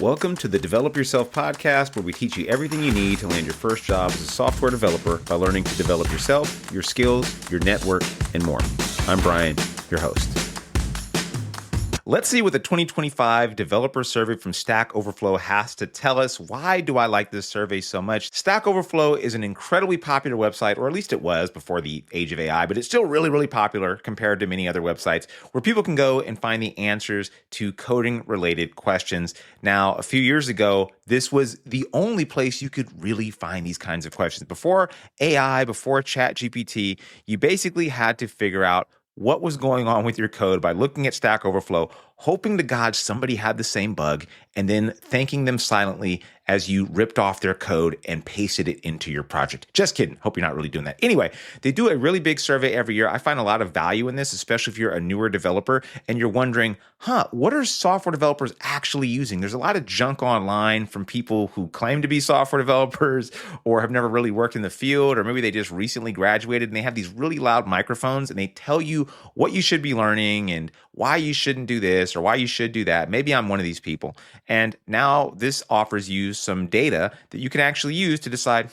Welcome to the Develop Yourself podcast, where we teach you everything you need to land your first job as a software developer by learning to develop yourself, your skills, your network, and more. I'm Brian, your host. Let's see what the 2025 developer survey from Stack Overflow has to tell us. Why do I like this survey so much? Stack Overflow is an incredibly popular website, or at least it was before the age of AI, but it's still really, really popular compared to many other websites where people can go and find the answers to coding-related questions. Now, a few years ago, this was the only place you could really find these kinds of questions. Before AI, before ChatGPT, you basically had to figure out what was going on with your code by looking at Stack Overflow, hoping to God somebody had the same bug, and then thanking them silently as you ripped off their code and pasted it into your project. Just kidding. Hope you're not really doing that. Anyway, they do a really big survey every year. I find a lot of value in this, especially if you're a newer developer and you're wondering, what are software developers actually using? There's a lot of junk online from people who claim to be software developers or have never really worked in the field, or maybe they just recently graduated and they have these really loud microphones and they tell you what you should be learning and why you shouldn't do this or why you should do that. Maybe I'm one of these people. And now this offers you some data that you can actually use to decide,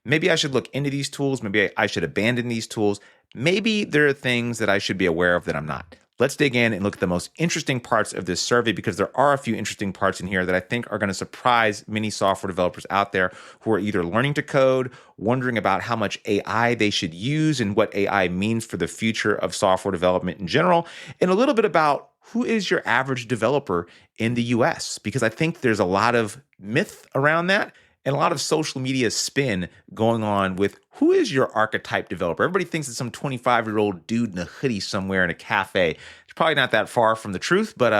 maybe I should look into these tools. Maybe I should abandon these tools. Maybe there are things that I should be aware of that I'm not. Let's dig in and look at the most interesting parts of this survey, because there are a few interesting parts in here that I think are going to surprise many software developers out there who are either learning to code, wondering about how much AI they should use and what AI means for the future of software development in general, and a little bit about who is your average developer in the US, because I think there's a lot of myth around that and a lot of social media spin going on with who is your archetype developer. Everybody thinks it's some 25-year-old dude in a hoodie somewhere in a cafe. It's probably not that far from the truth, but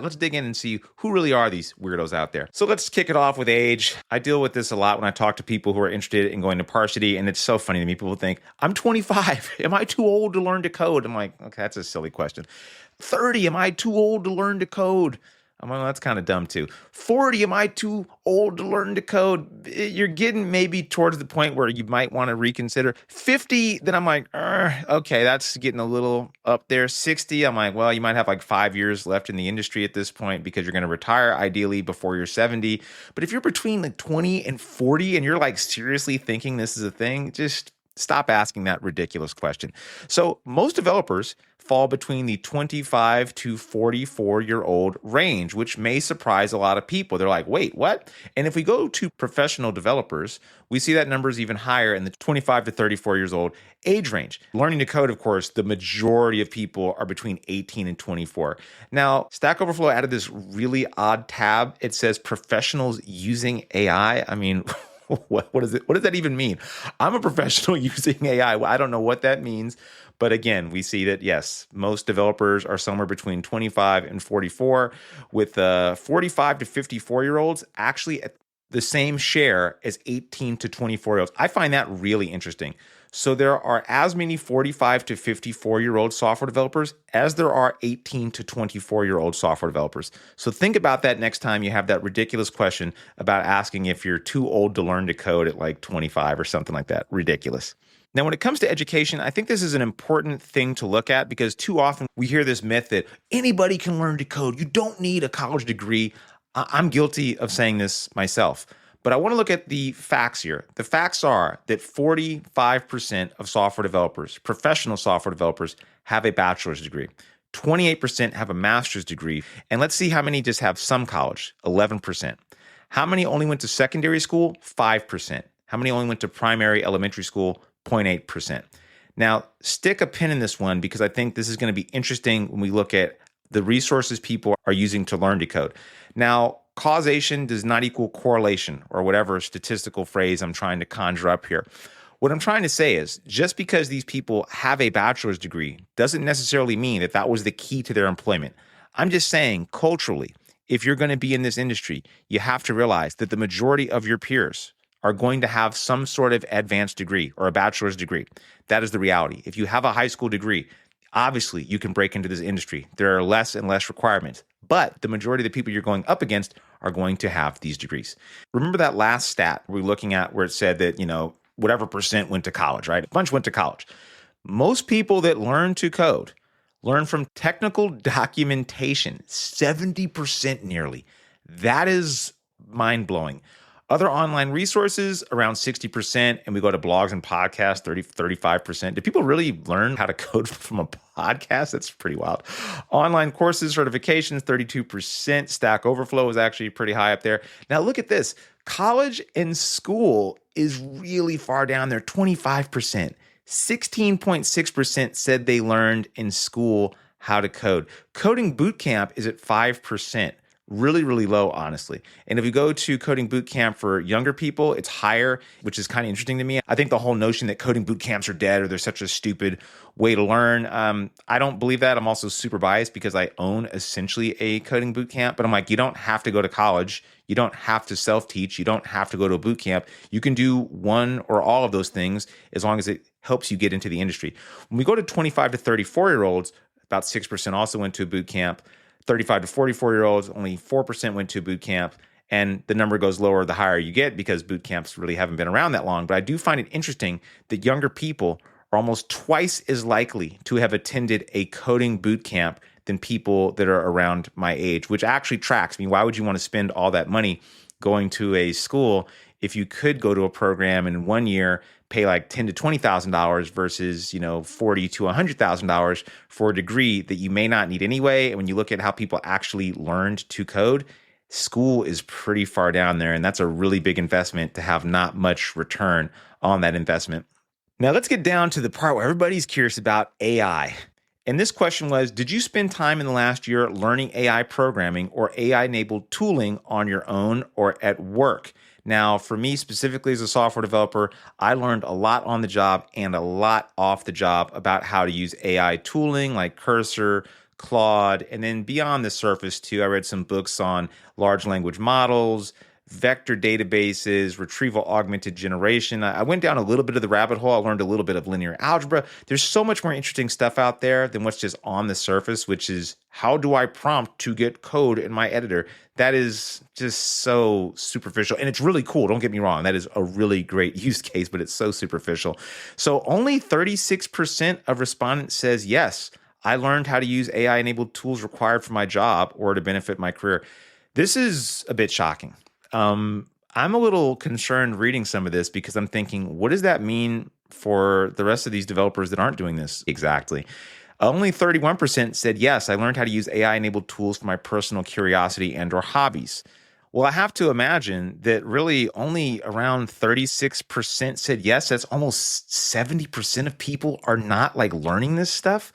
let's dig in and see who really are these weirdos out there. So let's kick it off with age. I deal with this a lot when I talk to people who are interested in going to varsity, and it's so funny to me. People think, I'm 25. Am I too old to learn to code? I'm like, okay, that's a silly question. 30, am I too old to learn to code? I'm like, well, that's kind of dumb too. 40, am I too old to learn to code? You're getting maybe towards the point where you might want to reconsider. 50, then I'm like, okay, that's getting a little up there. 60, I'm like, well, you might have like 5 years left in the industry at this point because you're going to retire ideally before you're 70. But if you're between like 20 and 40 and you're like seriously thinking this is a thing, just stop asking that ridiculous question. So most developers fall between the 25 to 44-year-old range, which may surprise a lot of people. They're like, wait, what? And if we go to professional developers, we see that number is even higher in the 25 to 34 years old age range. Learning to code, of course, the majority of people are between 18 and 24. Now, Stack Overflow added this really odd tab. It says professionals using AI. I mean, what is it? What does that even mean? I'm a professional using AI. I don't know what that means. But again, we see that, yes, most developers are somewhere between 25 and 44, with 45 to 54-year-olds actually at the same share as 18 to 24-year-olds. I find that really interesting. So there are as many 45 to 54-year-old software developers as there are 18 to 24-year-old software developers. So think about that next time you have that ridiculous question about asking if you're too old to learn to code at like 25 or something like that. Ridiculous. Now, when it comes to education, I think this is an important thing to look at, because too often we hear this myth that anybody can learn to code. You don't need a college degree. I'm guilty of saying this myself. But I want to look at the facts here. The facts are that 45% of software developers, professional software developers, have a bachelor's degree. 28% have a master's degree. And let's see how many just have some college, 11%. How many only went to secondary school? 5%. How many only went to primary elementary school? 0.8%. Now, stick a pin in this one, because I think this is going to be interesting when we look at the resources people are using to learn to code. Now, causation does not equal correlation, or whatever statistical phrase I'm trying to conjure up here. What I'm trying to say is, just because these people have a bachelor's degree doesn't necessarily mean that that was the key to their employment. I'm just saying, culturally, if you're going to be in this industry, you have to realize that the majority of your peers are going to have some sort of advanced degree or a bachelor's degree. That is the reality. If you have a high school degree, obviously you can break into this industry. There are less and less requirements, but the majority of the people you're going up against are going to have these degrees. Remember that last stat we're looking at where it said that, whatever percent went to college, right? A bunch went to college. Most people that learn to code learn from technical documentation, 70% nearly. That is mind-blowing. Other online resources, around 60%, and we go to blogs and podcasts, 35%. Do people really learn how to code from a podcast? That's pretty wild. Online courses, certifications, 32%. Stack Overflow is actually pretty high up there. Now look at this. College and school is really far down there, 25%. 16.6% said they learned in school how to code. Coding boot camp is at 5%. Really, really low, honestly. And if you go to coding boot camp for younger people, it's higher, which is kind of interesting to me. I think the whole notion that coding boot camps are dead or they're such a stupid way to learn, I don't believe that. I'm also super biased because I own essentially a coding boot camp. But I'm like, you don't have to go to college. You don't have to self-teach. You don't have to go to a boot camp. You can do one or all of those things as long as it helps you get into the industry. When we go to 25 to 34-year-olds, about 6% also went to a boot camp. 35 to 44-year-olds, only 4% went to boot camp, and the number goes lower the higher you get because boot camps really haven't been around that long. But I do find it interesting that younger people are almost twice as likely to have attended a coding boot camp than people that are around my age, which actually tracks. I mean, why would you want to spend all that money going to a school if you could go to a program and in 1 year pay like $10,000 to $20,000 versus, $40,000 to $100,000 for a degree that you may not need anyway? And when you look at how people actually learned to code, school is pretty far down there, and that's a really big investment to have not much return on that investment. Now let's get down to the part where everybody's curious about AI. And this question was, did you spend time in the last year learning AI programming or AI-enabled tooling on your own or at work? Now, for me specifically as a software developer, I learned a lot on the job and a lot off the job about how to use AI tooling like Cursor, Claude, and then beyond the surface too. I read some books on large language models, vector databases, retrieval augmented generation. I went down a little bit of the rabbit hole. I learned a little bit of linear algebra. There's so much more interesting stuff out there than what's just on the surface, which is how do I prompt to get code in my editor? That is just so superficial. And it's really cool. Don't get me wrong. That is a really great use case, but it's so superficial. So only 36% of respondents says, yes, I learned how to use AI-enabled tools required for my job or to benefit my career. This is a bit shocking. I'm a little concerned reading some of this because I'm thinking, what does that mean for the rest of these developers that aren't doing this exactly? Only 31% said, yes, I learned how to use AI-enabled tools for my personal curiosity and or hobbies. Well, I have to imagine that really only around 36% said yes. That's almost 70% of people are not learning this stuff.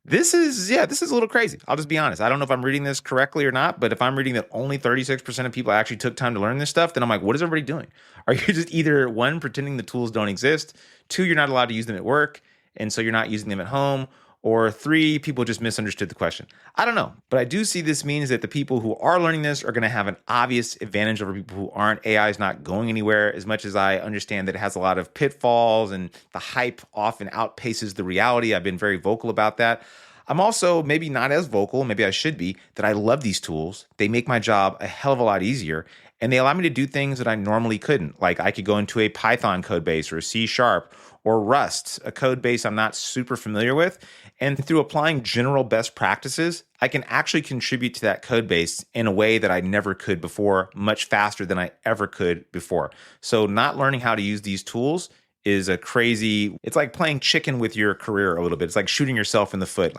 This is a little crazy. I'll just be honest. I don't know if I'm reading this correctly or not, but if I'm reading that only 36% of people actually took time to learn this stuff, then I'm like, what is everybody doing? Are you just either one, pretending the tools don't exist, two, you're not allowed to use them at work, and so you're not using them at home, or three, people just misunderstood the question? I don't know, but I do see this means that the people who are learning this are going to have an obvious advantage over people who aren't. AI is not going anywhere, as much as I understand that it has a lot of pitfalls and the hype often outpaces the reality. I've been very vocal about that. I'm also maybe not as vocal, maybe I should be, that I love these tools. They make my job a hell of a lot easier, and they allow me to do things that I normally couldn't. Like I could go into a Python code base or a C# or Rust, a code base I'm not super familiar with. And through applying general best practices, I can actually contribute to that code base in a way that I never could before, much faster than I ever could before. So not learning how to use these tools is it's like playing chicken with your career a little bit. It's like shooting yourself in the foot.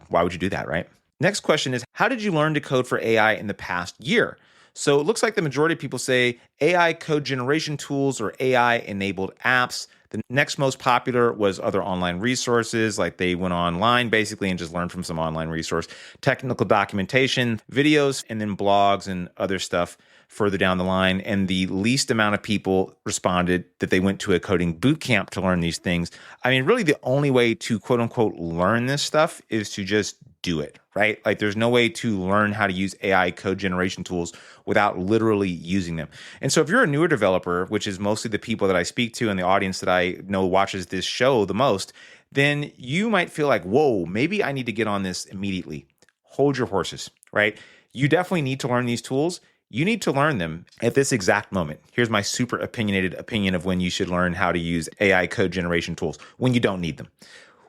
Why would you do that, right? Next question is, how did you learn to code for AI in the past year? So it looks like the majority of people say AI code generation tools or AI-enabled apps. The next most popular was other online resources, like they went online basically and just learned from some online resource, technical documentation, videos, and then blogs and other stuff further down the line. And the least amount of people responded that they went to a coding boot camp to learn these things. I mean, really the only way to quote unquote learn this stuff is to just do it, right? There's no way to learn how to use AI code generation tools without literally using them. And so if you're a newer developer, which is mostly the people that I speak to and the audience that I know watches this show the most, then you might feel like, whoa, maybe I need to get on this immediately. Hold your horses, right? You definitely need to learn these tools. You need to learn them at this exact moment. Here's my super opinionated opinion of when you should learn how to use AI code generation tools, when you don't need them.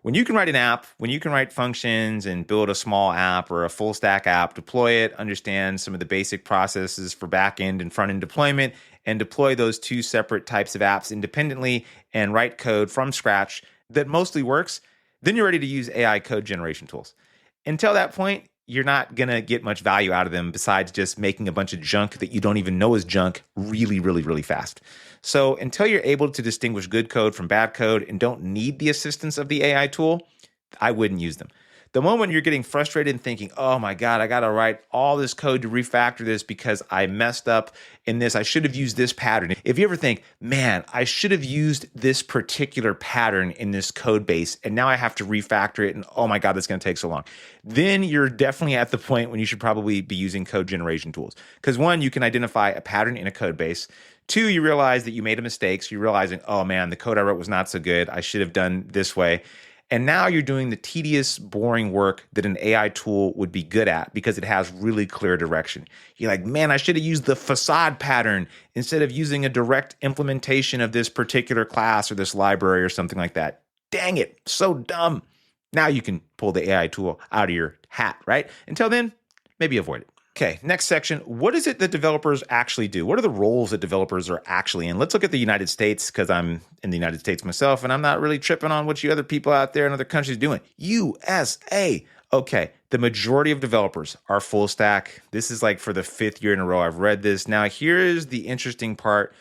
When you can write an app, when you can write functions and build a small app or a full stack app, deploy it, understand some of the basic processes for back-end and front-end deployment, and deploy those two separate types of apps independently and write code from scratch that mostly works, then you're ready to use AI code generation tools. Until that point, you're not going to get much value out of them besides just making a bunch of junk that you don't even know is junk really, really, really fast. So until you're able to distinguish good code from bad code and don't need the assistance of the AI tool, I wouldn't use them. The moment you're getting frustrated and thinking, oh my God, I got to write all this code to refactor this because I messed up in this. I should have used this pattern. If you ever think, man, I should have used this particular pattern in this code base and now I have to refactor it and oh my God, that's going to take so long. Then you're definitely at the point when you should probably be using code generation tools. Because one, you can identify a pattern in a code base. Two, you realize that you made a mistake. So you're realizing, oh man, the code I wrote was not so good. I should have done this way. And now you're doing the tedious, boring work that an AI tool would be good at because it has really clear direction. You're like, man, I should have used the facade pattern instead of using a direct implementation of this particular class or this library or something like that. Dang it, so dumb. Now you can pull the AI tool out of your hat, right? Until then, maybe avoid it. Okay, next section. What is it that developers actually do? What are the roles that developers are actually in? Let's look at the United States because I'm in the United States myself and I'm not really tripping on what you other people out there in other countries are doing. USA. Okay, the majority of developers are full stack. This is like for the 5th year in a row I've read this. Now, here is the interesting part.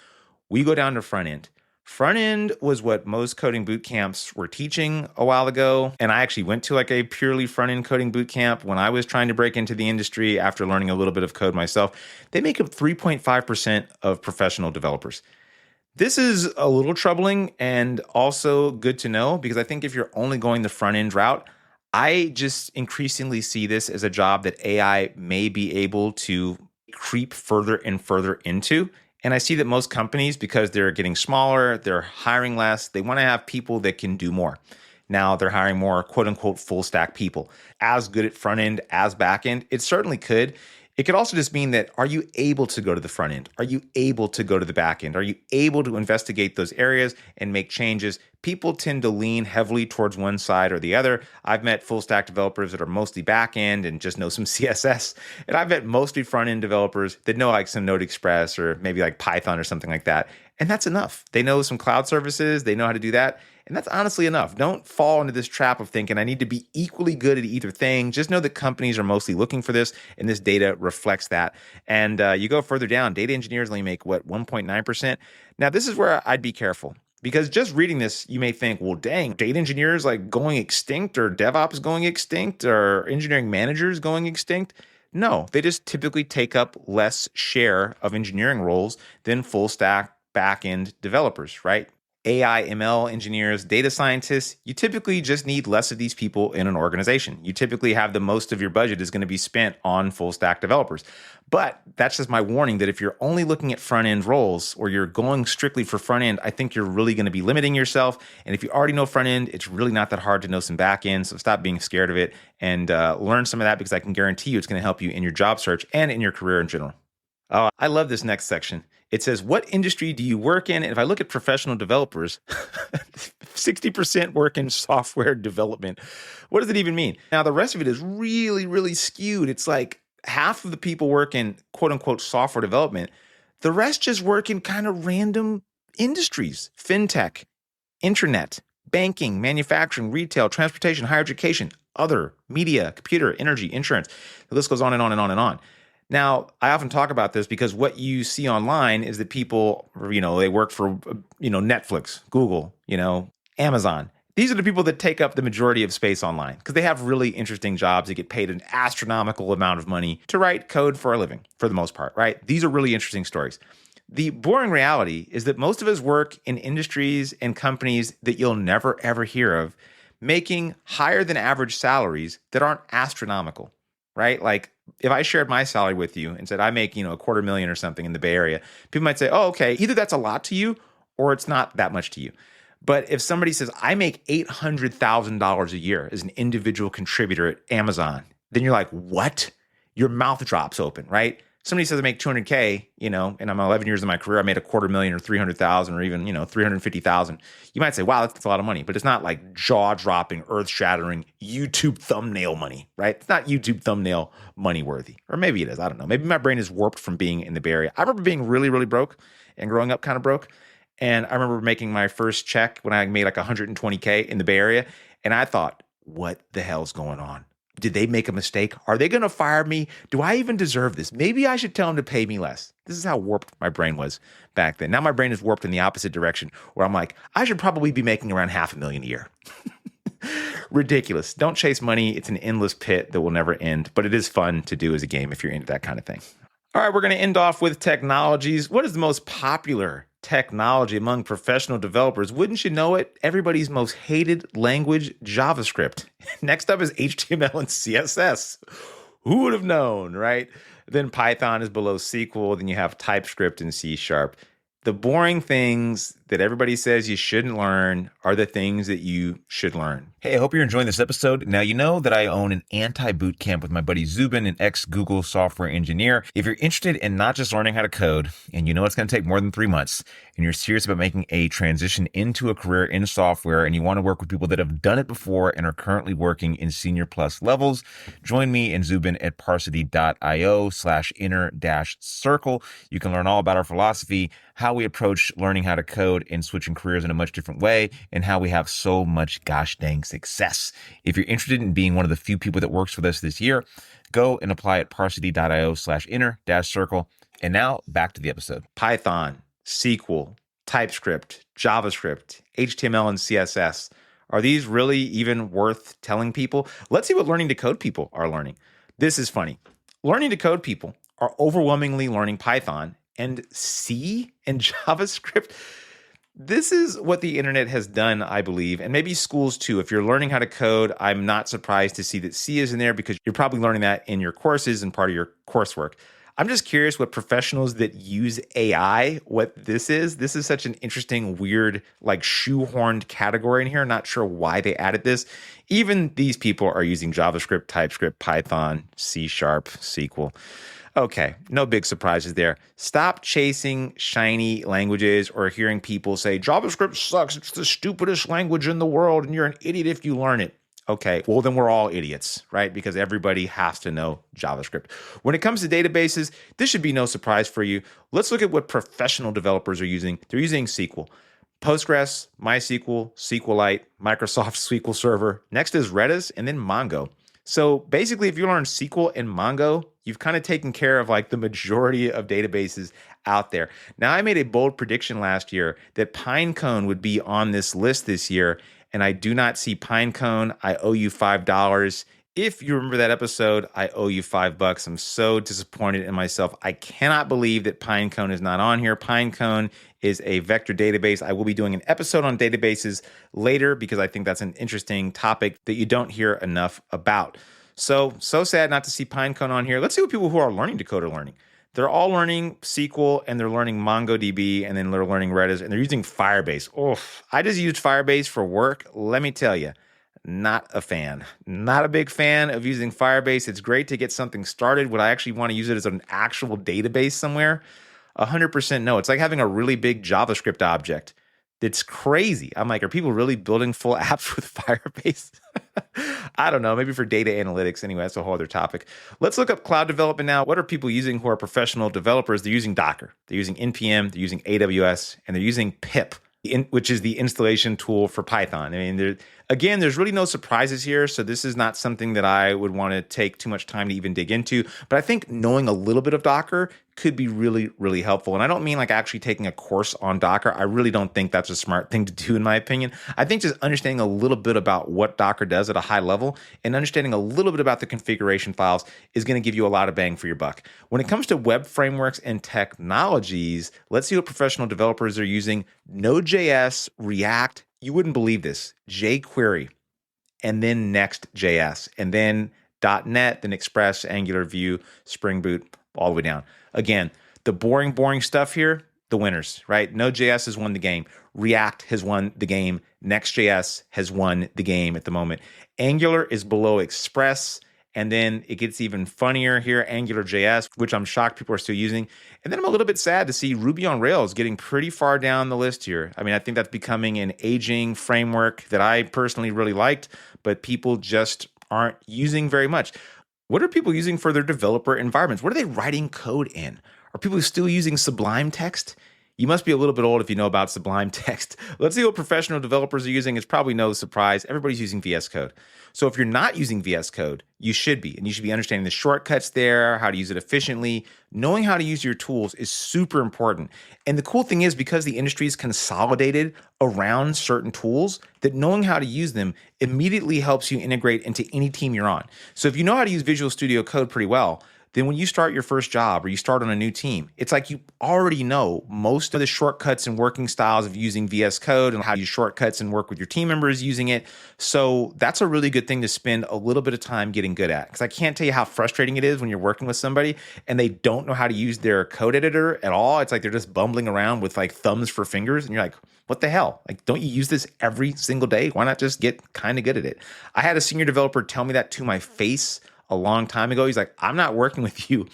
We go down to front end. Front end was what most coding boot camps were teaching a while ago. And I actually went to like a purely front end coding boot camp when I was trying to break into the industry after learning a little bit of code myself. They make up 3.5% of professional developers. This is a little troubling and also good to know because I think if you're only going the front end route, I just increasingly see this as a job that AI may be able to creep further and further into. And I see that most companies, because they're getting smaller, they're hiring less, they want to have people that can do more. Now they're hiring more quote unquote full stack people. As good at front end as back end, it certainly could. It could also just mean that, are you able to go to the front end? Are you able to go to the back end? Are you able to investigate those areas and make changes? People tend to lean heavily towards one side or the other. I've met full stack developers that are mostly back end and just know some CSS. And I've met mostly front end developers that know like some Node Express or maybe like Python or something like that. And that's enough. They know some cloud services. They know how to do that. And that's honestly enough. Don't fall into this trap of thinking I need to be equally good at either thing. Just know that companies are mostly looking for this, and this data reflects that. And you go further down, data engineers only make, 1.9%? Now, this is where I'd be careful. Because just reading this, you may think, well, dang, data engineers like going extinct or DevOps going extinct or engineering managers going extinct. No, they just typically take up less share of engineering roles than full stack back-end developers, right? AI, ML engineers, data scientists, you typically just need less of these people in an organization. You typically have the most of your budget is going to be spent on full stack developers. But that's just my warning that if you're only looking at front end roles or you're going strictly for front end, I think you're really going to be limiting yourself. And if you already know front end, it's really not that hard to know some back end. So stop being scared of it and learn some of that because I can guarantee you it's going to help you in your job search and in your career in general. Oh, I love this next section. It says, what industry do you work in? And if I look at professional developers, 60% work in software development. What does it even mean? Now, the rest of it is really, really skewed. It's like half of the people work in quote unquote software development. The rest just work in kind of random industries, fintech, internet, banking, manufacturing, retail, transportation, higher education, other, media, computer, energy, insurance. The list goes on and on and on and on. Now, I often talk about this because what you see online is that people, they work for, Netflix, Google, Amazon. These are the people that take up the majority of space online because they have really interesting jobs. They get paid an astronomical amount of money to write code for a living, for the most part, right? These are really interesting stories. The boring reality is that most of us work in industries and companies that you'll never, ever hear of, making higher than average salaries that aren't astronomical, right? Like, if I shared my salary with you and said I make, $250,000 or something in the Bay Area, people might say, oh, okay, either that's a lot to you or it's not that much to you. But if somebody says I make $800,000 a year as an individual contributor at Amazon, then you're like, what? Your mouth drops open, right? somebody says I make 200K, and I'm 11 years in my career, I made $250,000 or 300,000 or even, 350,000. You might say, wow, that's a lot of money, but it's not like jaw dropping, earth shattering YouTube thumbnail money, right? It's not YouTube thumbnail money worthy, or maybe it is. I don't know. Maybe my brain is warped from being in the Bay Area. I remember being really, really broke and growing up kind of broke. And I remember making my first check when I made like 120K in the Bay Area. And I thought, what the hell's going on? Did they make a mistake? Are they going to fire me? Do I even deserve this? Maybe I should tell them to pay me less. This is how warped my brain was back then. Now my brain is warped in the opposite direction, where I'm like, I should probably be making around $500,000 a year. Ridiculous. Don't chase money. It's an endless pit that will never end, but it is fun to do as a game if you're into that kind of thing. All right, we're going to end off with technologies. What is the most popular technology among professional developers? Wouldn't you know it? Everybody's most hated language, JavaScript. Next up is HTML and CSS. Who would have known, right? Then Python is below SQL. Then you have TypeScript and C#. The boring things that everybody says you shouldn't learn are the things that you should learn. Hey, I hope you're enjoying this episode. Now, you know that I own an anti-boot camp with my buddy Zubin, an ex-Google software engineer. If you're interested in not just learning how to code, and you know it's going to take more than 3 months, and you're serious about making a transition into a career in software, and you want to work with people that have done it before and are currently working in senior plus levels, join me and Zubin at parsity.io/inner-circle. You can learn all about our philosophy, how we approach learning how to code and switching careers in a much different way, and how we have so much gosh dang success. If you're interested in being one of the few people that works with us this year, go and apply at parsity.io/inner-circle. And now back to the episode. Python, SQL, TypeScript, JavaScript, HTML, and CSS. Are these really even worth telling people? Let's see what learning to code people are learning. This is funny. Learning to code people are overwhelmingly learning Python and C and JavaScript. This is what the internet has done, I believe, and maybe schools too. If you're learning how to code, I'm not surprised to see that C is in there because you're probably learning that in your courses and part of your coursework. I'm just curious what professionals that use AI, what this is. This is such an interesting, weird, like shoehorned category in here. Not sure why they added this. Even these people are using JavaScript, TypeScript, Python, C#, SQL. Okay, no big surprises there. Stop chasing shiny languages or hearing people say, JavaScript sucks, it's the stupidest language in the world, and you're an idiot if you learn it. Okay, well then we're all idiots, right? Because everybody has to know JavaScript. When it comes to databases, this should be no surprise for you. Let's look at what professional developers are using. They're using SQL. Postgres, MySQL, SQLite, Microsoft SQL Server. Next is Redis, and then Mongo. So basically, if you learn SQL and Mongo, you've kind of taken care of like the majority of databases out there. Now, I made a bold prediction last year that Pinecone would be on this list this year, and I do not see Pinecone. I owe you $5. If you remember that episode, I owe you $5. I'm so disappointed in myself. I cannot believe that Pinecone is not on here. Pinecone is a vector database. I will be doing an episode on databases later because I think that's an interesting topic that you don't hear enough about. So sad not to see Pinecone on here. Let's see what people who are learning to code are learning. They're all learning SQL and they're learning MongoDB and then they're learning Redis and they're using Firebase. I just used Firebase for work. Let me tell you, not a fan. Not a big fan of using Firebase. It's great to get something started. Would I actually want to use it as an actual database somewhere? 100% no. It's like having a really big JavaScript object. It's crazy. I'm like, are people really building full apps with Firebase? I don't know. Maybe for data analytics. Anyway, that's a whole other topic. Let's look up cloud development now. What are people using who are professional developers? They're using Docker. They're using NPM. They're using AWS. And they're using pip, which is the installation tool for Python. I mean, there's really no surprises here. So this is not something that I would want to take too much time to even dig into. But I think knowing a little bit of Docker could be really, really helpful. And I don't mean like actually taking a course on Docker. I really don't think that's a smart thing to do, in my opinion. I think just understanding a little bit about what Docker does at a high level and understanding a little bit about the configuration files is going to give you a lot of bang for your buck. When it comes to web frameworks and technologies, let's see what professional developers are using. Node.js, React, you wouldn't believe this, jQuery, and then Next.js, and then .NET, then Express, Angular, Vue, Spring Boot, all the way down. Again, the boring stuff here, the winners, right? Node.js has won the game. React has won the game. Next.js has won the game at the moment. Angular is below Express, And then it gets even funnier here, AngularJS, which I'm shocked people are still using. And then I'm a little bit sad to see Ruby on Rails getting pretty far down the list here. I mean, I think that's becoming an aging framework that I personally really liked, but people just aren't using very much. What are people using for their developer environments? What are they writing code in? Are people still using Sublime Text? You must be a little bit old if you know about Sublime Text. Let's see what professional developers are using. It's probably no surprise. Everybody's using VS Code. So if you're not using VS Code, you should be. And you should be understanding the shortcuts there, how to use it efficiently. Knowing how to use your tools is super important. And the cool thing is, because the industry is consolidated around certain tools, that knowing how to use them immediately helps you integrate into any team you're on. So if you know how to use Visual Studio Code pretty well, then when you start your first job or you start on a new team, it's like you already know most of the shortcuts and working styles of using VS Code and how to use shortcuts and work with your team members using it. So that's a really good thing to spend a little bit of time getting good at. Because I can't tell you how frustrating it is when you're working with somebody and they don't know how to use their code editor at all. It's like they're just bumbling around with like thumbs for fingers. And you're like, what the hell? Like, don't you use this every single day? Why not just get kind of good at it? I had a senior developer tell me that to my face a long time ago. He's like, I'm not working with you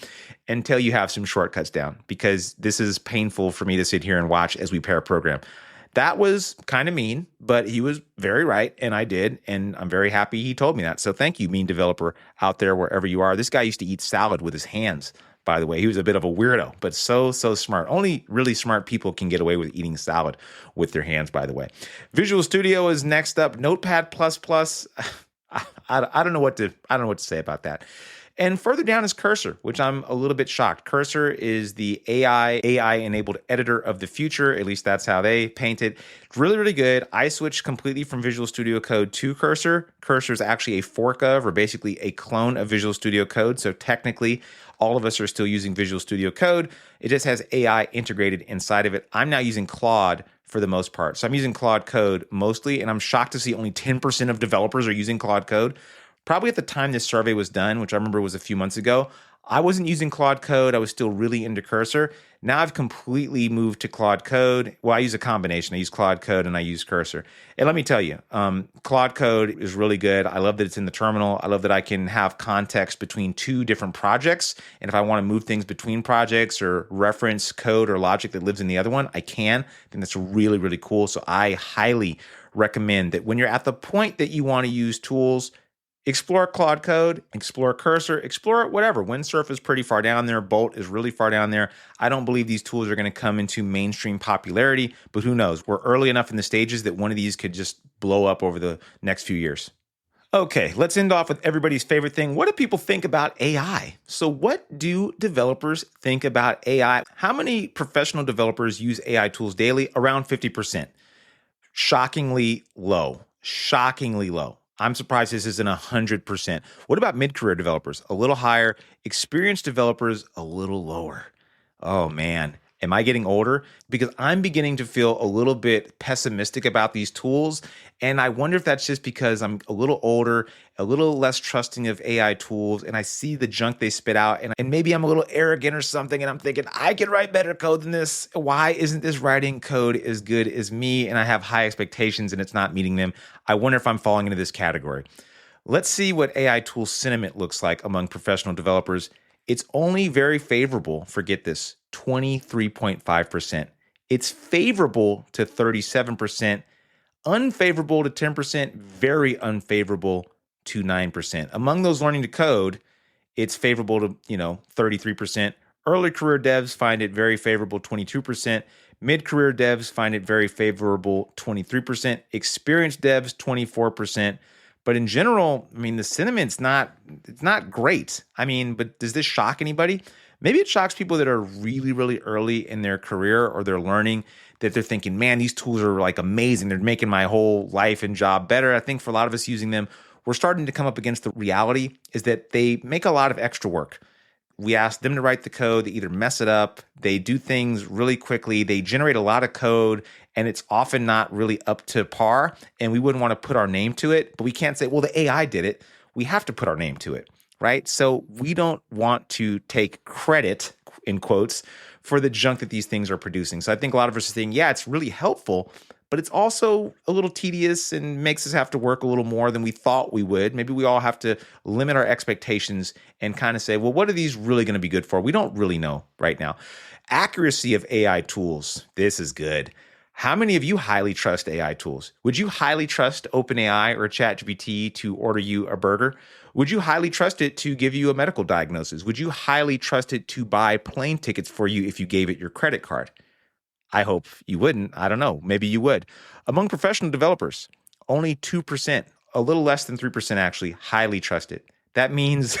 until you have some shortcuts down, because this is painful for me to sit here and watch as we pair program. That was kind of mean, but he was very right, and I did, and I'm very happy he told me that. So thank you, mean developer out there, wherever you are. This guy used to eat salad with his hands, by the way. He was a bit of a weirdo, but so smart. Only really smart people can get away with eating salad with their hands, by the way. Visual Studio is next up. Notepad++. I don't know what to say about that. And further down is Cursor, which I'm a little bit shocked. Cursor is the AI-enabled editor of the future. At least that's how they paint it. Really, really good. I switched completely from Visual Studio Code to Cursor. Cursor is actually a fork of, or basically a clone of Visual Studio Code. So technically, all of us are still using Visual Studio Code. It just has AI integrated inside of it. I'm now using Claude for the most part. So I'm using Claude Code mostly, and I'm shocked to see only 10% of developers are using Claude Code. Probably at the time this survey was done, which I remember was a few months ago, I wasn't using Claude Code. I was still really into Cursor. Now I've completely moved to Claude Code. Well, I use a combination. I use Claude Code and I use Cursor. And let me tell you, Claude Code is really good. I love that it's in the terminal. I love that I can have context between two different projects. And if I want to move things between projects or reference code or logic that lives in the other one, I can. I think that's really, really cool. So I highly recommend that when you're at the point that you want to use tools, explore Claude Code, explore Cursor, explore whatever. Windsurf is pretty far down there. Bolt is really far down there. I don't believe these tools are going to come into mainstream popularity, but who knows? We're early enough in the stages that one of these could just blow up over the next few years. Okay, let's end off with everybody's favorite thing. What do people think about AI? So what do developers think about AI? How many professional developers use AI tools daily? Around 50%. Shockingly low. Shockingly low. I'm surprised this isn't 100%. What about mid-career developers? A little higher. Experienced developers, a little lower. Oh, man. Am I getting older? Because I'm beginning to feel a little bit pessimistic about these tools. And I wonder if that's just because I'm a little older, a little less trusting of AI tools, and I see the junk they spit out. And maybe I'm a little arrogant or something, and I'm thinking, I can write better code than this. Why isn't this writing code as good as me? And I have high expectations, and it's not meeting them. I wonder if I'm falling into this category. Let's see what AI tool sentiment looks like among professional developers. It's only very favorable, forget this, 23.5%. It's favorable to 37%, unfavorable to 10%, very unfavorable to 9%. Among those learning to code, it's favorable to, 33%. Early career devs find it very favorable, 22%. Mid-career devs find it very favorable, 23%. Experienced devs, 24%. But in general, the sentiment's it's not great. But does this shock anybody? Maybe it shocks people that are really, really early in their career or they're learning, that they're thinking, man, these tools are like amazing. They're making my whole life and job better. I think for a lot of us using them, we're starting to come up against the reality is that they make a lot of extra work. We ask them to write the code. They either mess it up, they do things really quickly, they generate a lot of code, and it's often not really up to par, and we wouldn't want to put our name to it, but we can't say, well, the AI did it. We have to put our name to it, right? So we don't want to take credit, in quotes, for the junk that these things are producing. So I think a lot of us are saying, yeah, it's really helpful, but it's also a little tedious and makes us have to work a little more than we thought we would. Maybe we all have to limit our expectations and kind of say, well, what are these really going to be good for? We don't really know right now. Accuracy of AI tools. This is good. How many of you highly trust AI tools? Would you highly trust OpenAI or ChatGPT to order you a burger? Would you highly trust it to give you a medical diagnosis? Would you highly trust it to buy plane tickets for you if you gave it your credit card? I hope you wouldn't. I don't know. Maybe you would. Among professional developers, only 2%, a little less than 3% actually, highly trust it. That means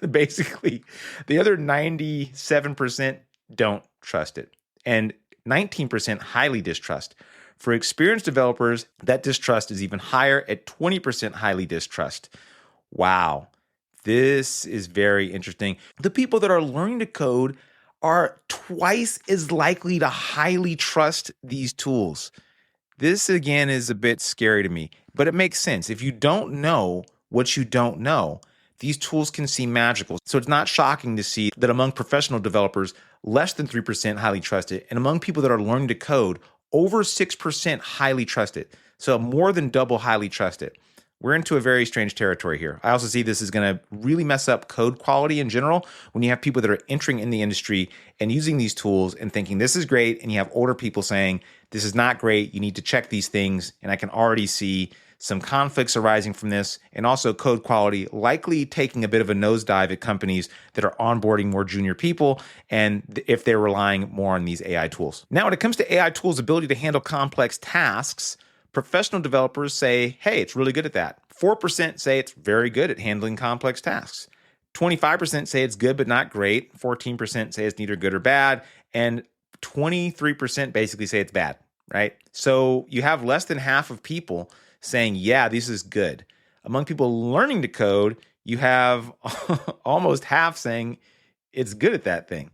basically the other 97% don't trust it. And 19% highly distrust. For experienced developers, that distrust is even higher at 20% highly distrust. Wow, this is very interesting. The people that are learning to code are twice as likely to highly trust these tools. This, again, is a bit scary to me, but it makes sense. If you don't know what you don't know, these tools can seem magical. So it's not shocking to see that among professional developers, less than 3% highly trust it, and among people that are learning to code, over 6% highly trust it. So more than double highly trust it. We're into a very strange territory here. I also see this is going to really mess up code quality in general when you have people that are entering in the industry and using these tools and thinking this is great, and you have older people saying this is not great, you need to check these things, and I can already see some conflicts arising from this, and also code quality likely taking a bit of a nosedive at companies that are onboarding more junior people, and if they're relying more on these AI tools. Now, when it comes to AI tools' ability to handle complex tasks, professional developers say, hey, it's really good at that. 4% say it's very good at handling complex tasks. 25% say it's good but not great. 14% say it's neither good or bad. And 23% basically say it's bad, right? So you have less than half of people saying, yeah, this is good. Among people learning to code, you have almost half saying it's good at that thing.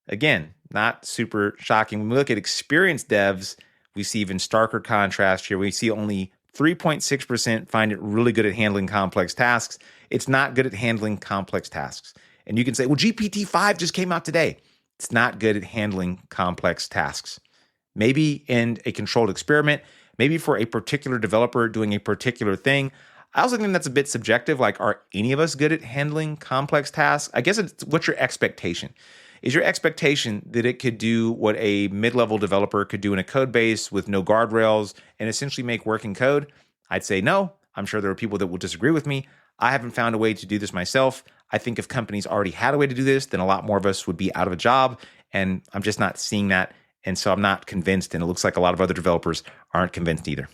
Again, not super shocking. When we look at experienced devs, we see even starker contrast here. We see only 3.6% find it really good at handling complex tasks. It's not good at handling complex tasks. And you can say, well, GPT-5 just came out today. It's not good at handling complex tasks. Maybe in a controlled experiment, maybe for a particular developer doing a particular thing. I also think that's a bit subjective. Like, are any of us good at handling complex tasks? I guess it's what's your expectation? Is your expectation that it could do what a mid-level developer could do in a code base with no guardrails and essentially make working code? I'd say no. I'm sure there are people that will disagree with me. I haven't found a way to do this myself. I think if companies already had a way to do this, then a lot more of us would be out of a job, and I'm just not seeing that. And so I'm not convinced, and it looks like a lot of other developers aren't convinced either.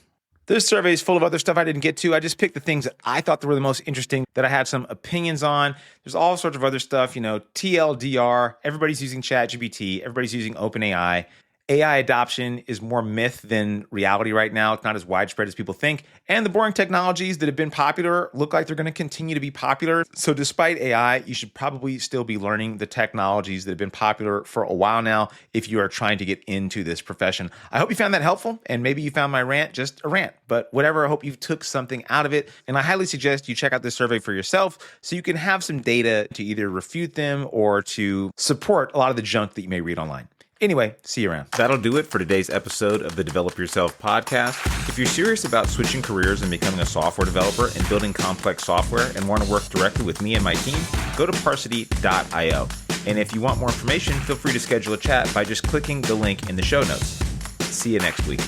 This survey is full of other stuff I didn't get to. I just picked the things that I thought that were the most interesting, that I had some opinions on. There's all sorts of other stuff, TLDR, everybody's using ChatGPT, everybody's using OpenAI. AI adoption is more myth than reality right now. It's not as widespread as people think. And the boring technologies that have been popular look like they're going to continue to be popular. So despite AI, you should probably still be learning the technologies that have been popular for a while now if you are trying to get into this profession. I hope you found that helpful, and maybe you found my rant just a rant. But whatever, I hope you took something out of it. And I highly suggest you check out this survey for yourself so you can have some data to either refute them or to support a lot of the junk that you may read online. Anyway, see you around. That'll do it for today's episode of the Develop Yourself podcast. If you're serious about switching careers and becoming a software developer and building complex software and want to work directly with me and my team, go to Parsity.io. And if you want more information, feel free to schedule a chat by just clicking the link in the show notes. See you next week.